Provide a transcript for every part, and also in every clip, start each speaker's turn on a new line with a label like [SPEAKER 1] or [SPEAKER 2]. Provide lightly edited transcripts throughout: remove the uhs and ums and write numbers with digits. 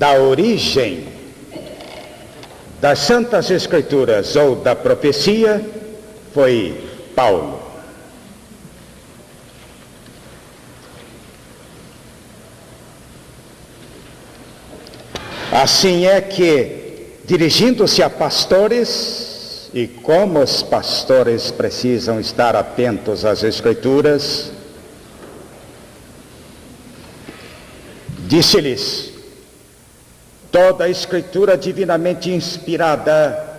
[SPEAKER 1] da origem das Santas Escrituras ou da profecia foi Paulo. Assim é que, dirigindo-se a pastores, e como os pastores precisam estar atentos às Escrituras, disse-lhes: toda a Escritura divinamente inspirada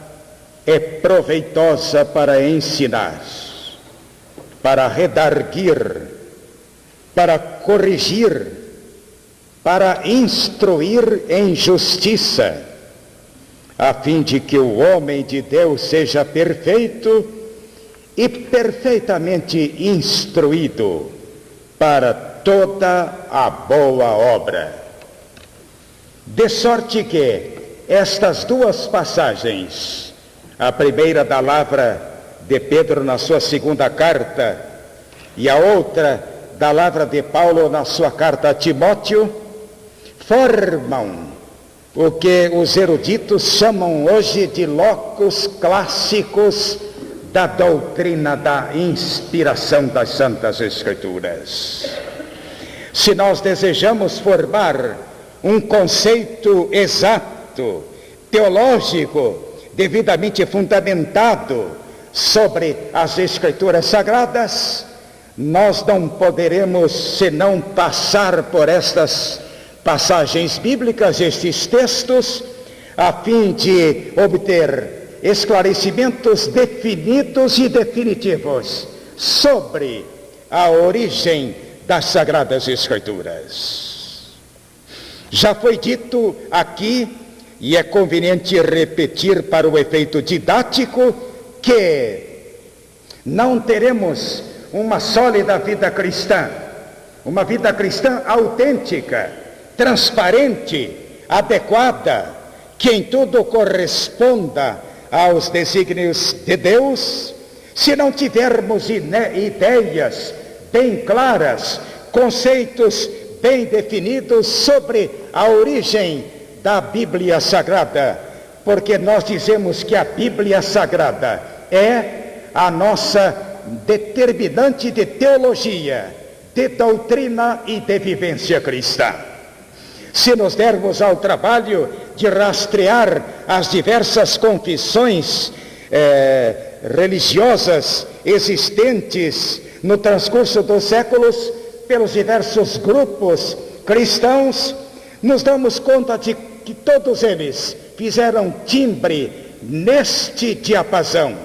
[SPEAKER 1] é proveitosa para ensinar, para redarguir, para corrigir, para instruir em justiça, a fim de que o homem de Deus seja perfeito e perfeitamente instruído para toda a boa obra. De sorte que estas duas passagens, a primeira da palavra de Pedro na sua segunda carta e a outra da palavra de Paulo na sua carta a Timóteo, formam o que os eruditos chamam hoje de locus clássicos da doutrina da inspiração das Santas Escrituras. Se nós desejamos formar um conceito exato, teológico, devidamente fundamentado sobre as Escrituras Sagradas, nós não poderemos senão passar por estas passagens bíblicas, estes textos, a fim de obter esclarecimentos definidos e definitivos sobre a origem das Sagradas Escrituras. Já foi dito aqui, e é conveniente repetir para o efeito didático, que não teremos uma sólida vida cristã, uma vida cristã autêntica, transparente, adequada, que em tudo corresponda aos desígnios de Deus, se não tivermos ideias bem claras, conceitos bem definidos sobre a origem da Bíblia Sagrada, porque nós dizemos que a Bíblia Sagrada é a nossa determinante de teologia, de doutrina e de vivência cristã. Se nos dermos ao trabalho de rastrear as diversas confissões religiosas existentes no transcurso dos séculos, pelos diversos grupos cristãos, nos damos conta de que todos eles fizeram timbre neste diapasão,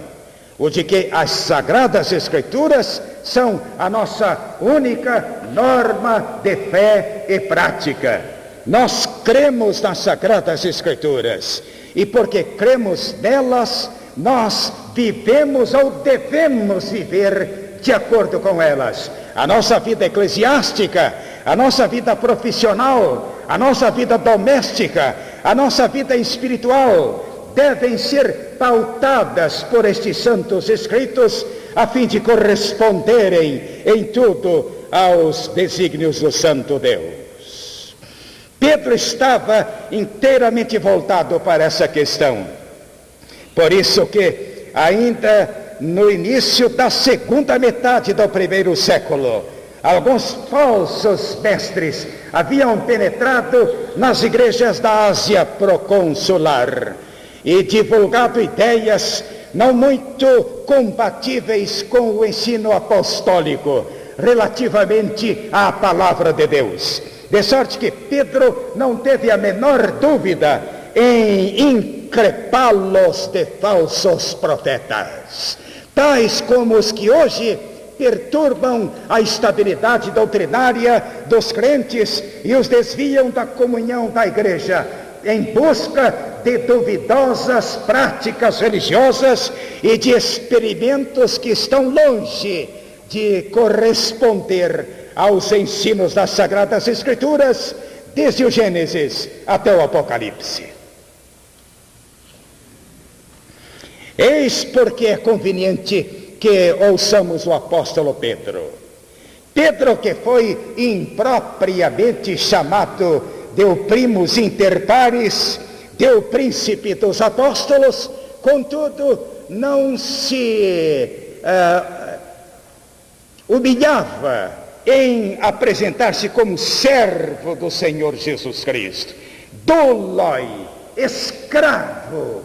[SPEAKER 1] o de que as Sagradas Escrituras são a nossa única norma de fé e prática. Nós cremos nas Sagradas Escrituras, e porque cremos nelas, nós vivemos ou devemos viver de acordo com elas. A nossa vida eclesiástica, a nossa vida profissional, a nossa vida doméstica, a nossa vida espiritual devem ser pautadas por estes santos escritos, a fim de corresponderem em tudo aos desígnios do Santo Deus. Pedro estava inteiramente voltado para essa questão. Por isso que, ainda no início da segunda metade do primeiro século, alguns falsos mestres haviam penetrado nas igrejas da Ásia proconsular e divulgado ideias não muito compatíveis com o ensino apostólico relativamente à palavra de Deus. De sorte que Pedro não teve a menor dúvida em increpá-los de falsos profetas, tais como os que hoje perturbam a estabilidade doutrinária dos crentes e os desviam da comunhão da igreja, em busca de duvidosas práticas religiosas e de experimentos que estão longe de corresponder aos ensinos das Sagradas Escrituras, desde o Gênesis até o Apocalipse. Eis porque é conveniente que ouçamos o apóstolo Pedro. Pedro, que foi impropriamente chamado deu primus inter pares, deu príncipe dos apóstolos, contudo não se humilhava em apresentar-se como servo do Senhor Jesus Cristo, doloi, escravo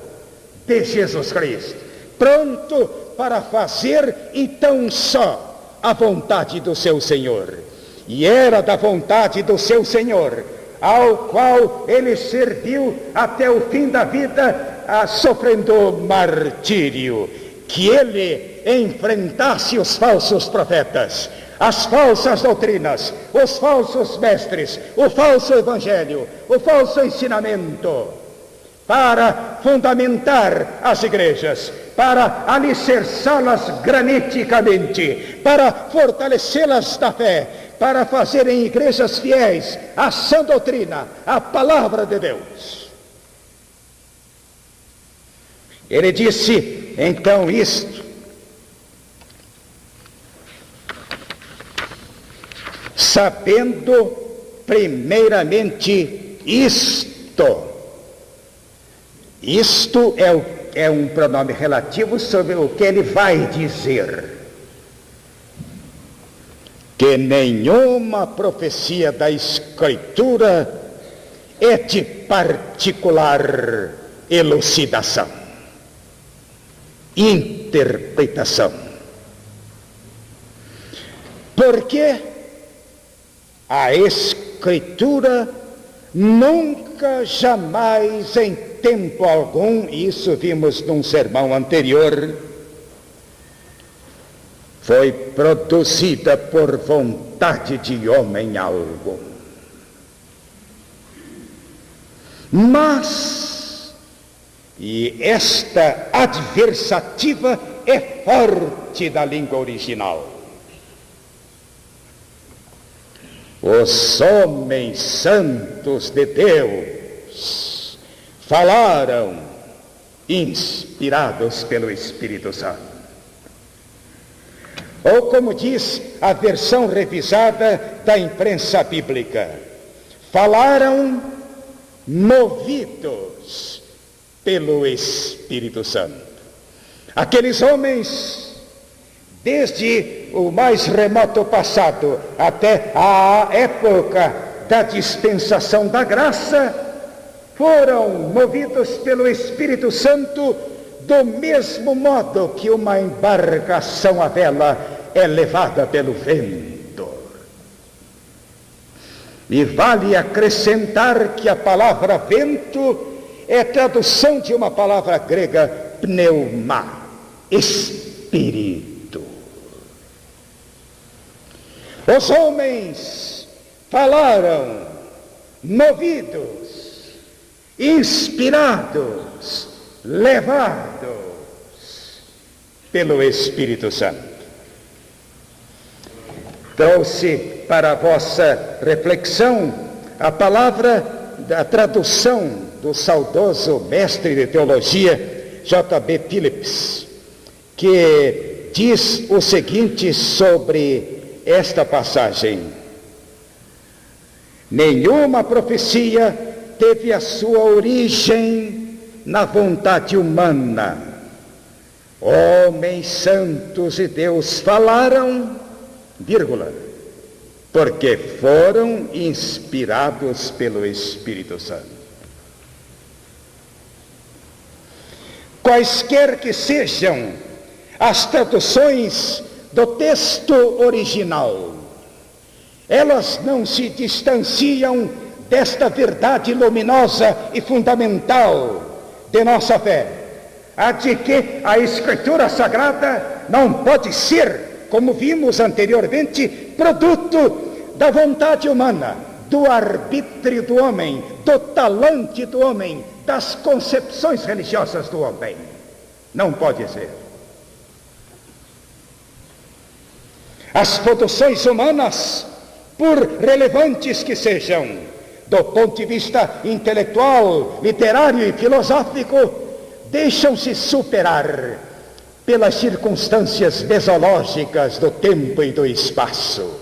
[SPEAKER 1] de Jesus Cristo, pronto para fazer então só a vontade do seu Senhor. E era da vontade do seu Senhor, ao qual ele serviu até o fim da vida, sofrendo martírio, que ele enfrentasse os falsos profetas, as falsas doutrinas, os falsos mestres, o falso evangelho, o falso ensinamento, para fundamentar as igrejas, para alicerçá-las graniticamente, para fortalecê-las na fé, para fazerem igrejas fiéis à sã doutrina, à palavra de Deus. Ele disse então isto: sabendo primeiramente isto é um pronome relativo sobre o que ele vai dizer, que nenhuma profecia da Escritura é de particular elucidação, interpretação, porque a Escritura nunca, jamais, em tempo algum, isso vimos num sermão anterior, foi produzida por vontade de homem algum. Mas, e esta adversativa é forte da língua original, os homens santos de Deus falaram inspirados pelo Espírito Santo. Ou como diz a versão revisada da imprensa bíblica, falaram movidos pelo Espírito Santo. Aqueles homens, desde o mais remoto passado até a época da dispensação da graça, foram movidos pelo Espírito Santo do mesmo modo que uma embarcação à vela é levada pelo vento. E vale acrescentar que a palavra vento é tradução de uma palavra grega pneuma, espírito. Os homens falaram movidos, inspirados, levados pelo Espírito Santo. Trouxe para a vossa reflexão a palavra da tradução do saudoso mestre de teologia J.B. Phillips, que diz o seguinte sobre esta passagem: nenhuma profecia teve a sua origem na vontade humana. Homens santos de Deus falaram, vírgula, porque foram inspirados pelo Espírito Santo. Quaisquer que sejam as traduções do texto original, elas não se distanciam desta verdade luminosa e fundamental de nossa fé, a de que a Escritura Sagrada não pode ser, como vimos anteriormente, produto da vontade humana, do arbítrio do homem, do talante do homem, das concepções religiosas do homem. Não pode ser. As produções humanas, por relevantes que sejam, do ponto de vista intelectual, literário e filosófico, deixam-se superar pelas circunstâncias mesológicas do tempo e do espaço,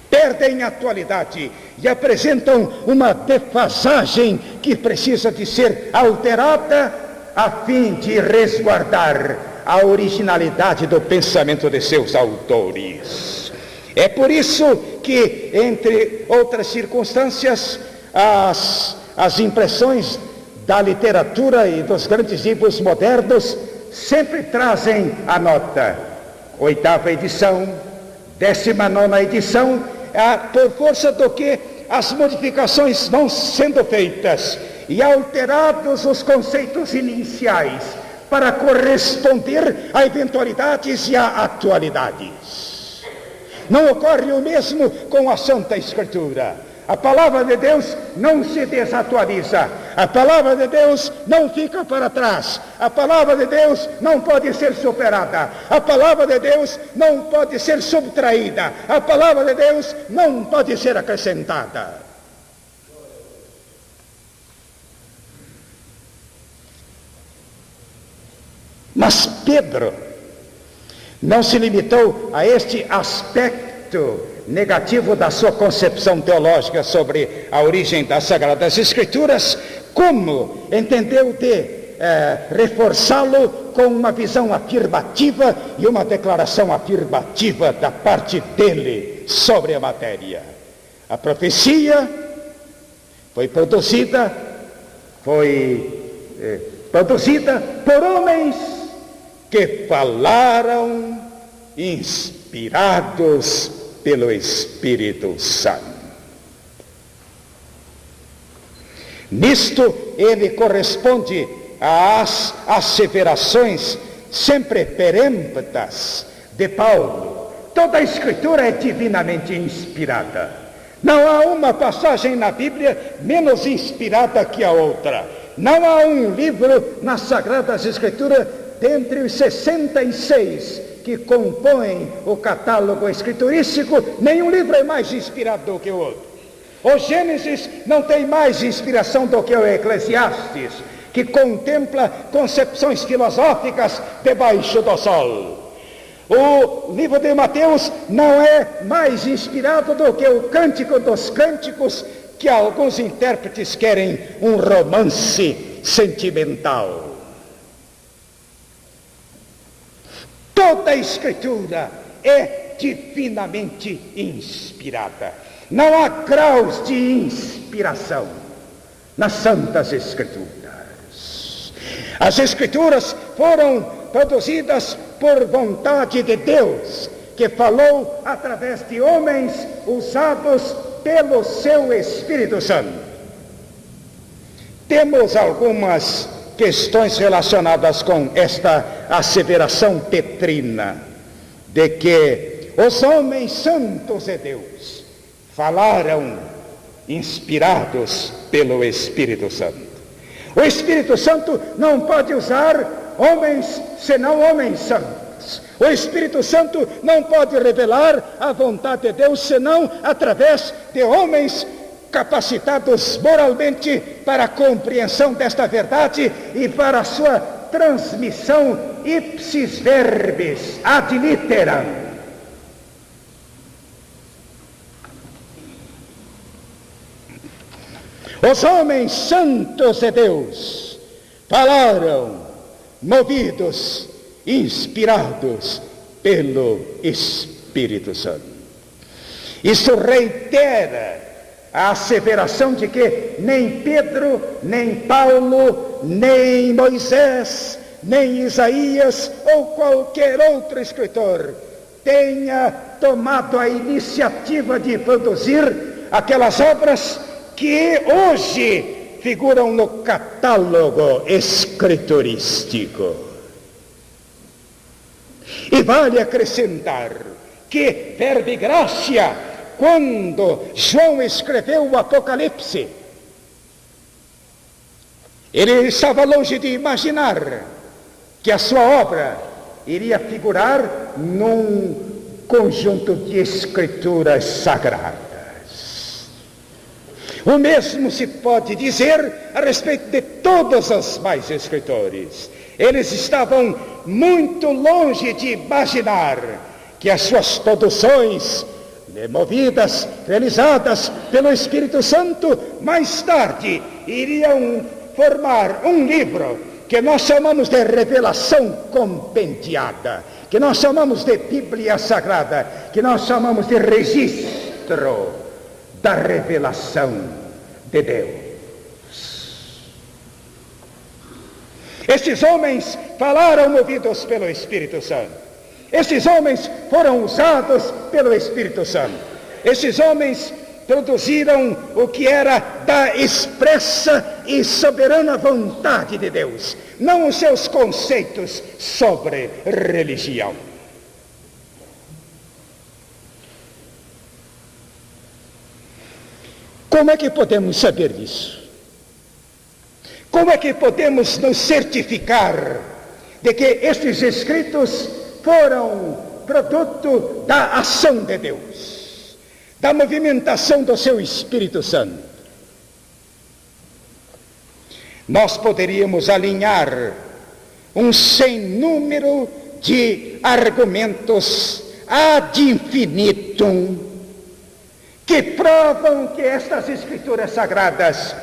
[SPEAKER 1] perdem atualidade e apresentam uma defasagem que precisa de ser alterada a fim de resguardar a originalidade do pensamento de seus autores. É por isso que, entre outras circunstâncias, as impressões da literatura e dos grandes livros modernos sempre trazem a nota 8ª edição, 19ª edição, por força do que as modificações vão sendo feitas e alterados os conceitos iniciais para corresponder a eventualidades e a atualidades. Não ocorre o mesmo com a Santa Escritura. A palavra de Deus não se desatualiza, a palavra de Deus não fica para trás, a palavra de Deus não pode ser superada, a palavra de Deus não pode ser subtraída, a palavra de Deus não pode ser acrescentada. Mas Pedro não se limitou a este aspecto negativo da sua concepção teológica sobre a origem das Sagradas Escrituras, como entendeu de reforçá-lo com uma visão afirmativa e uma declaração afirmativa da parte dele sobre a matéria. A profecia foi produzida por homens que falaram inspirados pelo Espírito Santo. Nisto ele corresponde às asseverações sempre peremptas de Paulo. Toda a Escritura é divinamente inspirada. Não há uma passagem na Bíblia menos inspirada que a outra. Não há um livro nas Sagradas Escrituras dentre os 66 que compõem o catálogo escriturístico, nenhum livro é mais inspirado do que o outro. O Gênesis não tem mais inspiração do que o Eclesiastes, que contempla concepções filosóficas debaixo do sol. O livro de Mateus não é mais inspirado do que o Cântico dos Cânticos, que alguns intérpretes querem um romance sentimental. Toda a Escritura é divinamente inspirada. Não há graus de inspiração nas Santas Escrituras. As Escrituras foram produzidas por vontade de Deus, que falou através de homens usados pelo seu Espírito Santo. Temos algumas questões relacionadas com esta asseveração petrina de que os homens santos de Deus falaram inspirados pelo Espírito Santo. O Espírito Santo não pode usar homens senão homens santos. O Espírito Santo não pode revelar a vontade de Deus senão através de homens capacitados moralmente para a compreensão desta verdade e para a sua transmissão ipsis verbis ad litteram. Os homens santos de Deus falaram movidos, inspirados pelo Espírito Santo. Isso reitera a asseveração de que nem Pedro, nem Paulo, nem Moisés, nem Isaías ou qualquer outro escritor tenha tomado a iniciativa de produzir aquelas obras que hoje figuram no catálogo escriturístico. E vale acrescentar que verbi gracia, quando João escreveu o Apocalipse, ele estava longe de imaginar que a sua obra iria figurar num conjunto de escrituras sagradas. O mesmo se pode dizer a respeito de todos os mais escritores. Eles estavam muito longe de imaginar que as suas produções movidas, realizadas pelo Espírito Santo, mais tarde iriam formar um livro que nós chamamos de revelação compendiada, que nós chamamos de Bíblia Sagrada, que nós chamamos de registro da revelação de Deus. Estes homens falaram movidos pelo Espírito Santo. Esses homens foram usados pelo Espírito Santo. Esses homens produziram o que era da expressa e soberana vontade de Deus, não os seus conceitos sobre religião. Como é que podemos saber disso? Como é que podemos nos certificar de que estes escritos foram produto da ação de Deus, da movimentação do seu Espírito Santo? Nós poderíamos alinhar um sem número de argumentos ad infinitum que provam que estas Escrituras Sagradas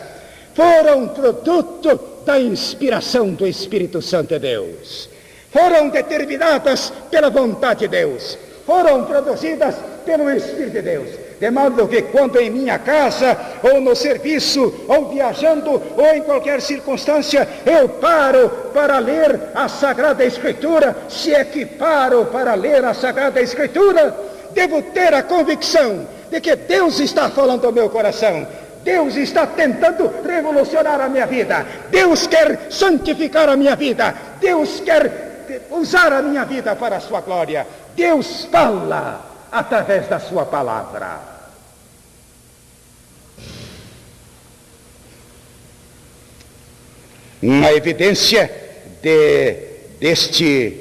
[SPEAKER 1] foram produto da inspiração do Espírito Santo de Deus. Foram determinadas pela vontade de Deus, foram produzidas pelo Espírito de Deus, de modo que quando em minha casa, ou no serviço, ou viajando, ou em qualquer circunstância, eu paro para ler a Sagrada Escritura, se é que paro para ler a Sagrada Escritura, devo ter a convicção de que Deus está falando ao meu coração. Deus está tentando revolucionar a minha vida. Deus quer santificar a minha vida. Deus quer usar a minha vida para a sua glória. Deus fala através da sua palavra. Uma evidência deste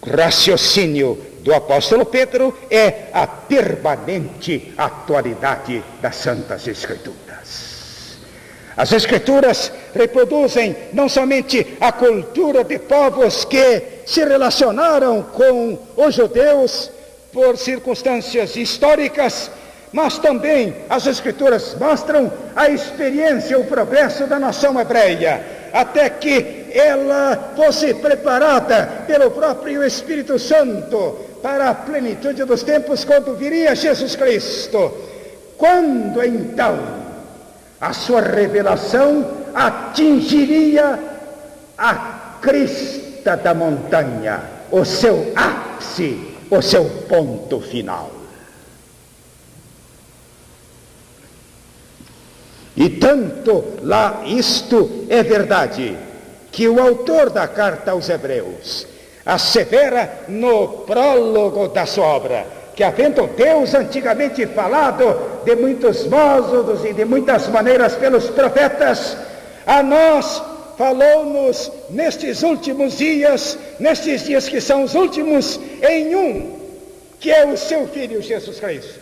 [SPEAKER 1] raciocínio do apóstolo Pedro é a permanente atualidade das Santas Escrituras. As Escrituras reproduzem não somente a cultura de povos que se relacionaram com os judeus por circunstâncias históricas, mas também as Escrituras mostram a experiência, o progresso da nação hebreia, até que ela fosse preparada pelo próprio Espírito Santo para a plenitude dos tempos, quando viria Jesus Cristo. Quando então a sua revelação atingiria a crista da montanha, o seu ápice, o seu ponto final. E tanto lá isto é verdade, que o autor da carta aos Hebreus assevera no prólogo da sua obra, que havendo Deus antigamente falado de muitos modos e de muitas maneiras pelos profetas, a nós falou-nos nestes últimos dias, nestes dias que são os últimos, em um, que é o seu Filho Jesus Cristo.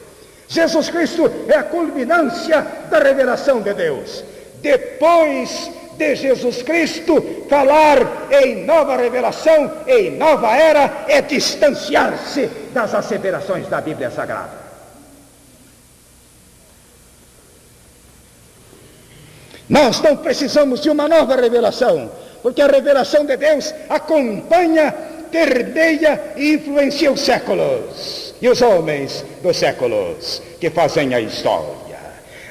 [SPEAKER 1] Jesus Cristo é a culminância da revelação de Deus. Depois de Jesus Cristo, falar em nova revelação, em nova era, é distanciar-se das asseverações da Bíblia Sagrada. Nós não precisamos de uma nova revelação, porque a revelação de Deus acompanha, permeia e influencia os séculos e os homens dos séculos que fazem a história.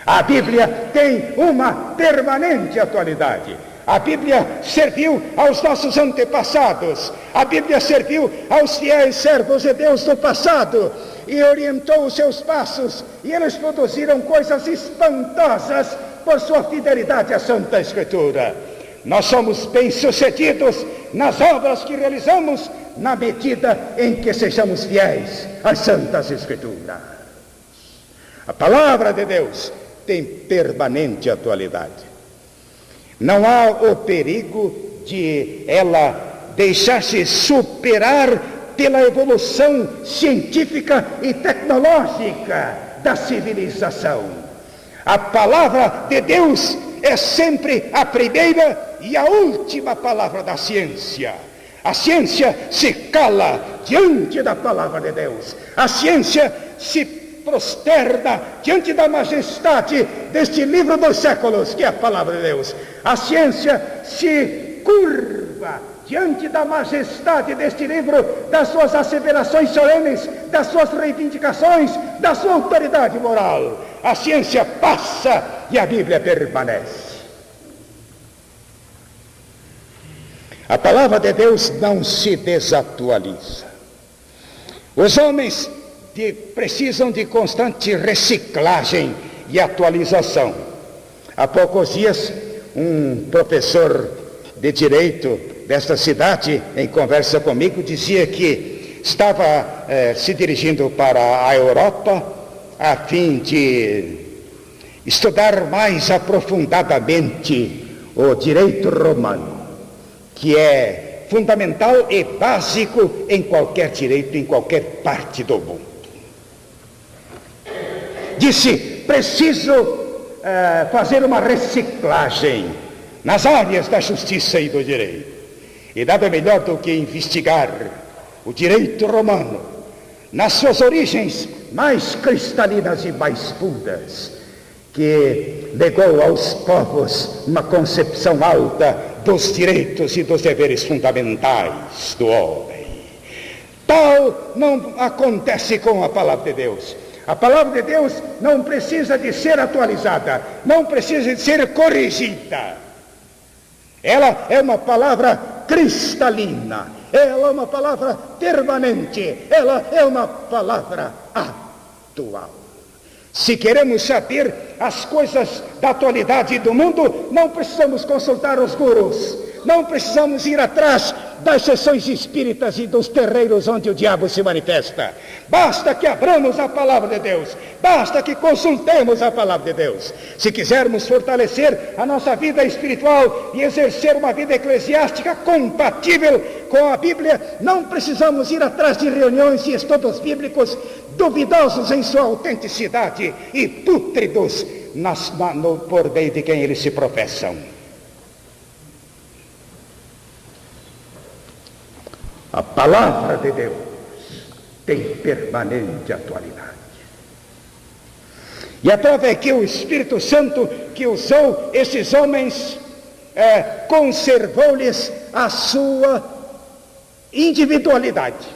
[SPEAKER 1] A Bíblia tem uma permanente atualidade. A Bíblia serviu aos nossos antepassados. A Bíblia serviu aos fiéis servos de Deus do passado e orientou os seus passos. E eles produziram coisas espantosas por sua fidelidade à Santa Escritura. Nós somos bem-sucedidos nas obras que realizamos na medida em que sejamos fiéis às Santas Escrituras. A palavra de Deus tem permanente atualidade. Não há o perigo de ela deixar-se superar pela evolução científica e tecnológica da civilização. A palavra de Deus é sempre a primeira e a última palavra da ciência. A ciência se cala diante da palavra de Deus. A ciência se prosterna diante da majestade deste livro dos séculos, que é a palavra de Deus. A ciência se curva diante da majestade deste livro, das suas asseverações solenes, das suas reivindicações, da sua autoridade moral. A ciência passa e a Bíblia permanece. A palavra de Deus não se desatualiza. Os homens precisam de constante reciclagem e atualização. Há poucos dias, um professor de direito desta cidade, em conversa comigo, dizia que estava se dirigindo para a Europa a fim de estudar mais aprofundadamente o direito romano, que é fundamental e básico em qualquer direito, em qualquer parte do mundo. Disse, preciso fazer uma reciclagem nas áreas da justiça e do direito. E nada melhor do que investigar o direito romano nas suas origens mais cristalinas e mais puras, que legou aos povos uma concepção alta dos direitos e dos deveres fundamentais do homem. Tal não acontece com a palavra de Deus. A palavra de Deus não precisa de ser atualizada, não precisa de ser corrigida. Ela é uma palavra cristalina, ela é uma palavra permanente, ela é uma palavra atual. Se queremos saber as coisas da atualidade do mundo, não precisamos consultar os gurus, não precisamos ir atrás das sessões espíritas e dos terreiros onde o diabo se manifesta. Basta que abramos a palavra de Deus, basta que consultemos a palavra de Deus. Se quisermos fortalecer a nossa vida espiritual e exercer uma vida eclesiástica compatível com a Bíblia, não precisamos ir atrás de reuniões e estudos bíblicos duvidosos em sua autenticidade e pútridos por meio de quem eles se professam. A palavra de Deus tem permanente atualidade. E a prova é que o Espírito Santo que usou esses homens conservou-lhes a sua individualidade.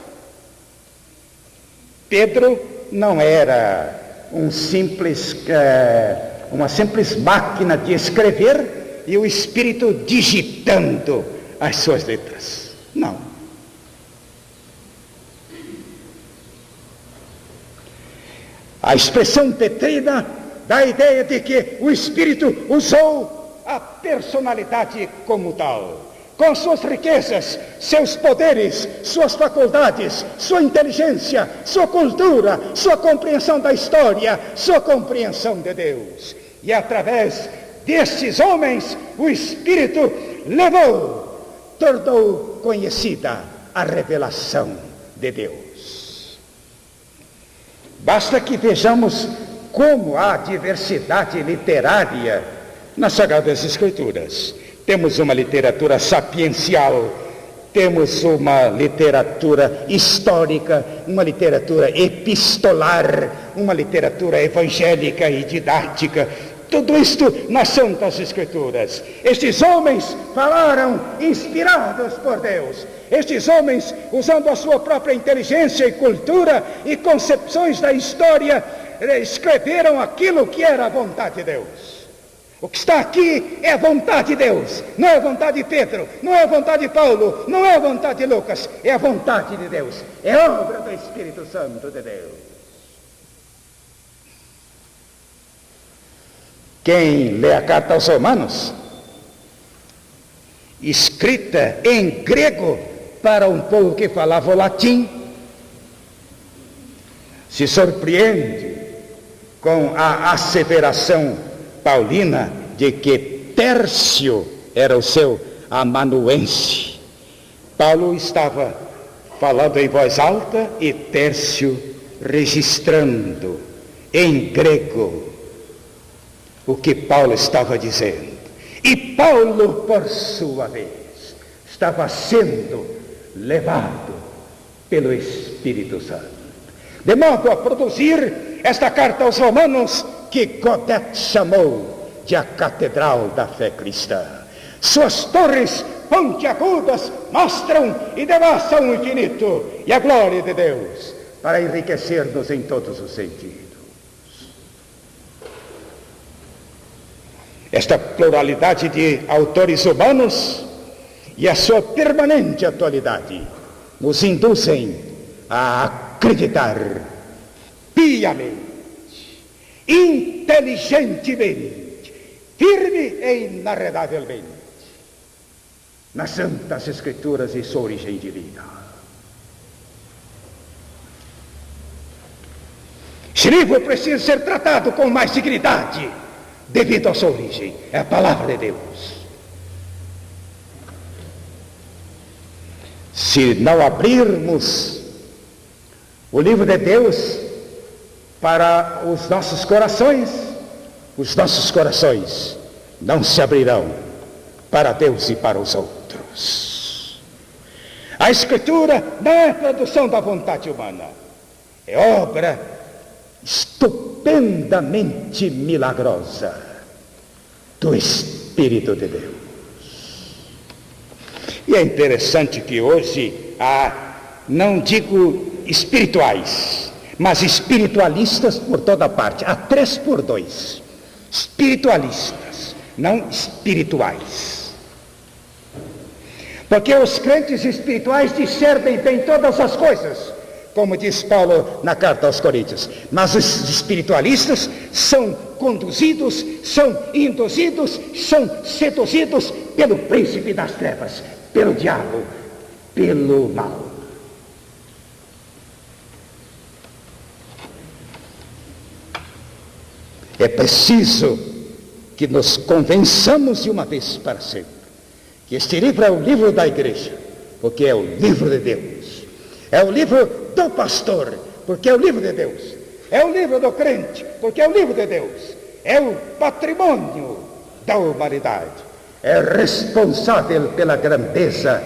[SPEAKER 1] Pedro não era uma simples máquina de escrever e o Espírito digitando as suas letras. Não. A expressão petrina dá a ideia de que o Espírito usou a personalidade como tal, com suas riquezas, seus poderes, suas faculdades, sua inteligência, sua cultura, sua compreensão da história, sua compreensão de Deus. E através destes homens, o Espírito tornou conhecida a revelação de Deus. Basta que vejamos como há diversidade literária nas Sagradas Escrituras. Temos uma literatura sapiencial, temos uma literatura histórica, uma literatura epistolar, uma literatura evangélica e didática. Tudo isto nas Santas Escrituras. Estes homens falaram inspirados por Deus. Estes homens, usando a sua própria inteligência e cultura e concepções da história, escreveram aquilo que era a vontade de Deus. O que está aqui é a vontade de Deus, não é a vontade de Pedro, não é a vontade de Paulo, não é a vontade de Lucas, é a vontade de Deus, é obra do Espírito Santo de Deus. Quem lê a carta aos Romanos, escrita em grego para um povo que falava o latim, se surpreende com a asseveração paulina de que Tércio era o seu amanuense. Paulo estava falando em voz alta e Tércio registrando em grego o que Paulo estava dizendo. E Paulo, por sua vez, estava sendo levado pelo Espírito Santo, de modo a produzir esta carta aos Romanos, que Godet chamou de a Catedral da Fé Cristã. Suas torres pontiagudas mostram e devassam o infinito e a glória de Deus, para enriquecer-nos em todos os sentidos. Esta pluralidade de autores humanos e a sua permanente atualidade nos induzem a acreditar piamente, inteligentemente, firme e inarredavelmente nas Santas Escrituras e sua origem divina. Esse livro precisa ser tratado com mais dignidade, devido à sua origem, é a palavra de Deus. Se não abrirmos o livro de Deus para os nossos corações não se abrirão para Deus e para os outros. A Escritura não é produção da vontade humana, é obra estupendamente milagrosa do Espírito de Deus. E é interessante que hoje há, não digo espirituais, mas espiritualistas por toda parte. Há 3 por 2. Espiritualistas, não espirituais. Porque os crentes espirituais discernem bem todas as coisas, como diz Paulo na carta aos Coríntios. Mas os espiritualistas são conduzidos, são induzidos, são seduzidos pelo príncipe das trevas, pelo diabo, pelo mal. É preciso que nos convençamos de uma vez para sempre que este livro é o livro da igreja, porque é o livro de Deus. É o livro do pastor, porque é o livro de Deus. É o livro do crente, porque é o livro de Deus. É o patrimônio da humanidade. É responsável pela grandeza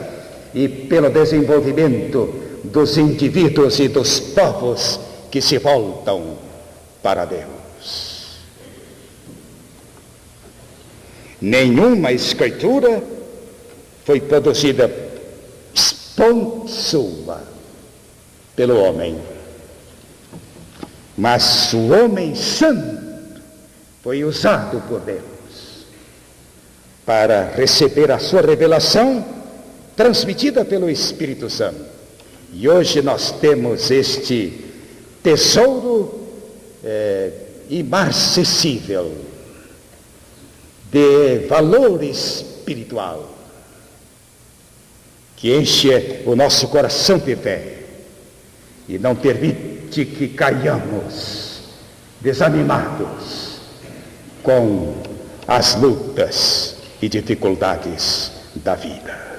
[SPEAKER 1] e pelo desenvolvimento dos indivíduos e dos povos que se voltam para Deus. Nenhuma escritura foi produzida sua pelo homem, mas o homem santo foi usado por Deus para receber a sua revelação transmitida pelo Espírito Santo. E hoje nós temos este tesouro imarcessível de valor espiritual, que enche o nosso coração de fé e não permite que caiamos desanimados com as lutas e dificuldades da vida.